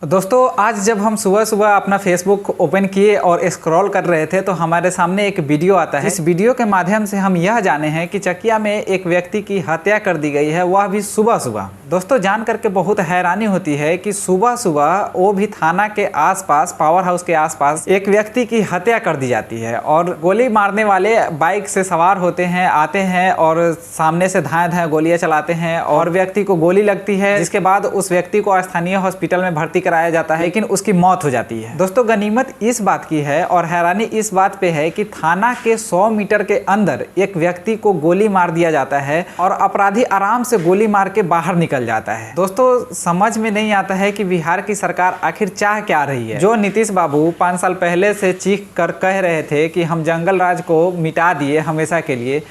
दोस्तों आज जब हम सुबह सुबह अपना फेसबुक ओपन किए और स्क्रॉल कर रहे थे तो हमारे सामने एक वीडियो आता है। इस वीडियो के माध्यम से हम यह जाने हैं कि चकिया में एक व्यक्ति की हत्या कर दी गई है, वह भी सुबह सुबह। दोस्तों जान करके बहुत हैरानी होती है कि सुबह सुबह वो भी थाना के आसपास, पावर हाउस के आसपास एक व्यक्ति की हत्या कर दी जाती है और गोली मारने वाले बाइक से सवार होते हैं, आते हैं और सामने से धाएं धाएं गोलियां चलाते हैं और व्यक्ति को गोली लगती है, जिसके बाद उस व्यक्ति को स्थानीय हॉस्पिटल में भर्ती कराया जाता है, लेकिन उसकी मौत हो जाती है। दोस्तों गनीमत इस बात की है और हैरानी इस बात पे है कि थाना के 100 मीटर के अंदर एक व्यक्ति को गोली मार दिया जाता है और अपराधी आराम से गोली मार के बाहर निकल जाता है। दोस्तों समझ में नहीं आता है कि बिहार की सरकार आखिर चाह क्या रही है। जो नीतीश बाबू 5 साल पहले से चीख कर कह रहे थे कि हम जंगल राज को मिटा दिए हमेशा के लिए,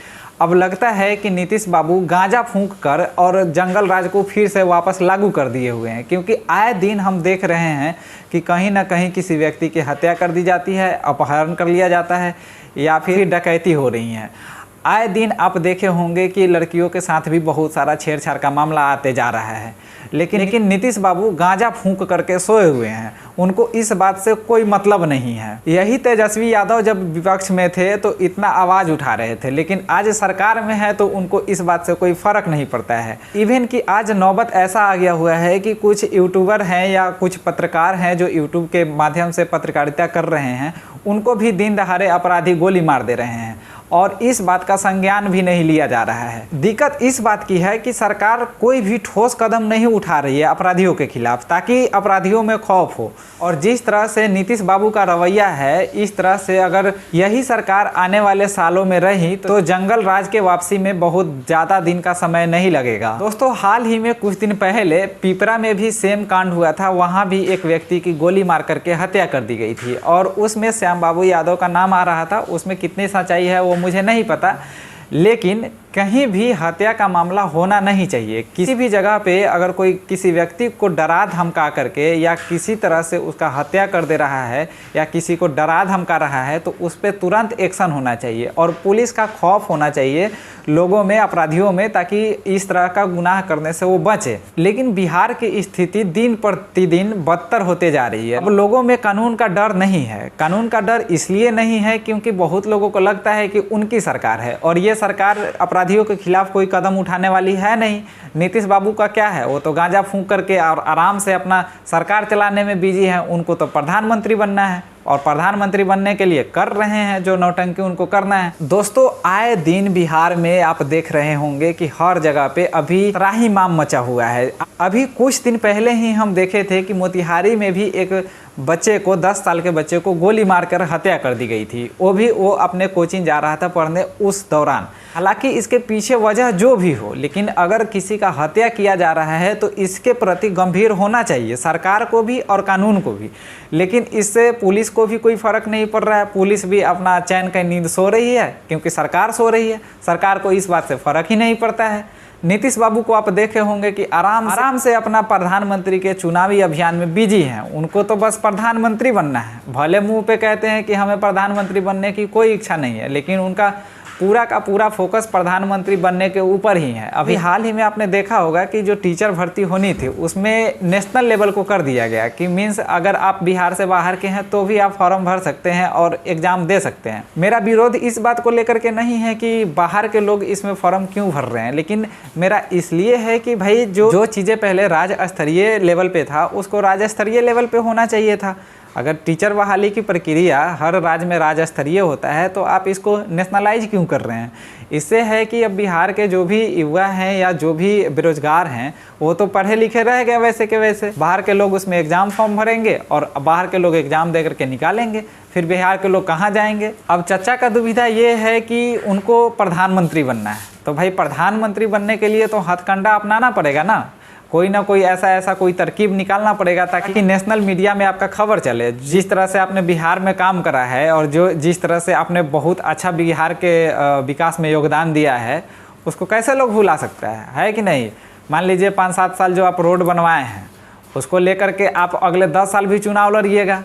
अब लगता है कि नीतीश बाबू गांजा फूंक कर और जंगल राज को फिर से वापस लागू कर दिए हुए हैं, क्योंकि आए दिन हम देख रहे हैं कि कहीं ना कहीं किसी व्यक्ति की हत्या कर दी जाती है, अपहरण कर लिया जाता है या फिर डकैती हो रही है। आए दिन आप देखे होंगे कि लड़कियों के साथ भी बहुत सारा छेड़छाड़ का मामला आते जा रहा है, लेकिन नीतीश बाबू गांजा फूंक करके सोए हुए हैं, उनको इस बात से कोई मतलब नहीं है। यही तेजस्वी यादव जब विपक्ष में थे तो इतना आवाज़ उठा रहे थे, लेकिन आज सरकार में है तो उनको इस बात से कोई फ़र्क नहीं पड़ता है। इवन कि आज नौबत ऐसा आ गया हुआ है कि कुछ यूट्यूबर हैं या कुछ पत्रकार हैं जो यूट्यूब के माध्यम से पत्रकारिता कर रहे हैं, उनको भी दिन दहाड़े अपराधी गोली मार दे रहे हैं और इस बात का संज्ञान भी नहीं लिया जा रहा है। दिक्कत इस बात की है कि सरकार कोई भी ठोस कदम नहीं उठा रही है अपराधियों के खिलाफ, ताकि अपराधियों में खौफ हो। और जिस तरह से नीतीश बाबू का रवैया है, इस तरह से अगर यही सरकार आने वाले सालों में रही तो जंगल राज के वापसी में बहुत ज़्यादा दिन का समय नहीं लगेगा। दोस्तों हाल ही में कुछ दिन पहले पिपरा में भी सेम कांड हुआ था, वहाँ भी एक व्यक्ति की गोली मार करके हत्या कर दी गई थी और उसमें श्याम बाबू यादव का नाम आ रहा था। उसमें कितनी सच्चाई है वो मुझे नहीं पता, लेकिन कहीं भी हत्या का मामला होना नहीं चाहिए। किसी भी जगह पे अगर कोई किसी व्यक्ति को डरा धमका करके या किसी तरह से उसका हत्या कर दे रहा है या किसी को डरा धमका रहा है तो उस पर तुरंत एक्शन होना चाहिए और पुलिस का खौफ होना चाहिए लोगों में, अपराधियों में, ताकि इस तरह का गुनाह करने से वो बचे। लेकिन बिहार की स्थिति दिन प्रतिदिन बदतर होते जा रही है। अब लोगों में कानून का डर नहीं है। कानून का डर इसलिए नहीं है क्योंकि बहुत लोगों को लगता है कि उनकी सरकार है और ये सरकार अपराधियों के खिलाफ कोई कदम उठाने वाली है नहीं। नीतीश बाबू का क्या है, वो तो गांजा फूंक करके और आराम से अपना सरकार चलाने में बिजी है। उनको तो प्रधानमंत्री बनना है और प्रधानमंत्री बनने के लिए कर रहे हैं जो नौटंकी उनको करना है। दोस्तों आए दिन बिहार में आप देख रहे होंगे कि हर जगह पे अभी त्राहिमाम मचा हुआ है। अभी कुछ दिन पहले ही हम देखे थे कि मोतिहारी में भी एक बच्चे को, 10 साल के बच्चे को गोली मारकर हत्या कर दी गई थी, वो अपने कोचिंग जा रहा था पढ़ने उस दौरान। हालांकि इसके पीछे वजह जो भी हो, लेकिन अगर किसी का हत्या किया जा रहा है तो इसके प्रति गंभीर होना चाहिए सरकार को भी और कानून को भी। लेकिन इससे पुलिस को भी कोई फ़र्क नहीं पड़ रहा है। पुलिस भी अपना चैन की नींद सो रही है क्योंकि सरकार सो रही है। सरकार को इस बात से फ़र्क ही नहीं पड़ता है। नीतीश बाबू को आप देखे होंगे कि आराम से अपना प्रधानमंत्री के चुनावी अभियान में बिजी हैं। उनको तो बस प्रधानमंत्री बनना है। भले मुंह पे कहते हैं कि हमें प्रधानमंत्री बनने की कोई इच्छा नहीं है, लेकिन उनका पूरा का पूरा फोकस प्रधानमंत्री बनने के ऊपर ही है। अभी हाल ही में आपने देखा होगा कि जो टीचर भर्ती होनी थी उसमें नेशनल लेवल को कर दिया गया कि मीन्स अगर आप बिहार से बाहर के हैं तो भी आप फॉर्म भर सकते हैं और एग्ज़ाम दे सकते हैं। मेरा विरोध इस बात को लेकर के नहीं है कि बाहर के लोग इसमें फॉर्म क्यों भर रहे हैं, लेकिन मेरा इसलिए है कि भाई जो चीज़ें पहले राज्य स्तरीय लेवल पे था उसको राज्य स्तरीय लेवल पे होना चाहिए था। अगर टीचर बहाली की प्रक्रिया हर राज्य में राज्य स्तरीय होता है तो आप इसको नेशनलाइज क्यों कर रहे हैं? इससे है कि अब बिहार के जो भी युवा हैं या जो भी बेरोजगार हैं वो तो पढ़े लिखे रह गए वैसे के वैसे। बाहर के लोग उसमें एग्ज़ाम फॉर्म भरेंगे और बाहर के लोग एग्ज़ाम दे करके निकालेंगे, फिर बिहार के लोग कहाँ जाएंगे? अब चर्चा का दुविधा ये है कि उनको प्रधानमंत्री बनना है, तो भाई प्रधानमंत्री बनने के लिए तो हथकंडा अपनाना पड़ेगा ना। कोई ना कोई ऐसा कोई तरकीब निकालना पड़ेगा ताकि नेशनल मीडिया में आपका खबर चले। जिस तरह से आपने बिहार में काम करा है और जिस तरह से आपने बहुत अच्छा बिहार के विकास में योगदान दिया है, उसको कैसे लोग भुला सकता है कि नहीं? मान लीजिए 5-7 साल जो आप रोड बनवाए हैं उसको लेकर के आप अगले 10 साल भी चुनाव लड़िएगा।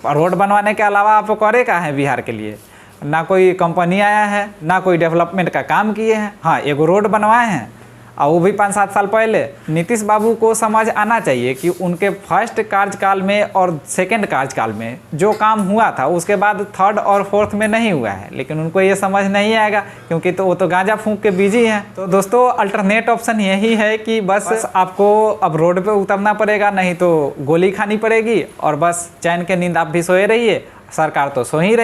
रोड बनवाने के अलावा आप करे क्या है बिहार के लिए? ना कोई कंपनी आया है, ना कोई डेवलपमेंट का काम किए हैं। हाँ, एगो रोड बनवाए हैं और वो भी 5-7 साल पहले। नीतीश बाबू को समझ आना चाहिए कि उनके फर्स्ट कार्यकाल में और सेकंड कार्यकाल में जो काम हुआ था उसके बाद थर्ड और फोर्थ में नहीं हुआ है, लेकिन उनको ये समझ नहीं आएगा क्योंकि तो वो तो गांजा फूंक के बिजी हैं। तो दोस्तों अल्टरनेट ऑप्शन यही है कि बस आपको अब रोड पे उतरना पड़ेगा, नहीं तो गोली खानी पड़ेगी और बस चैन के नींद आप भी सोए रहिए, सरकार तो सो ही रही।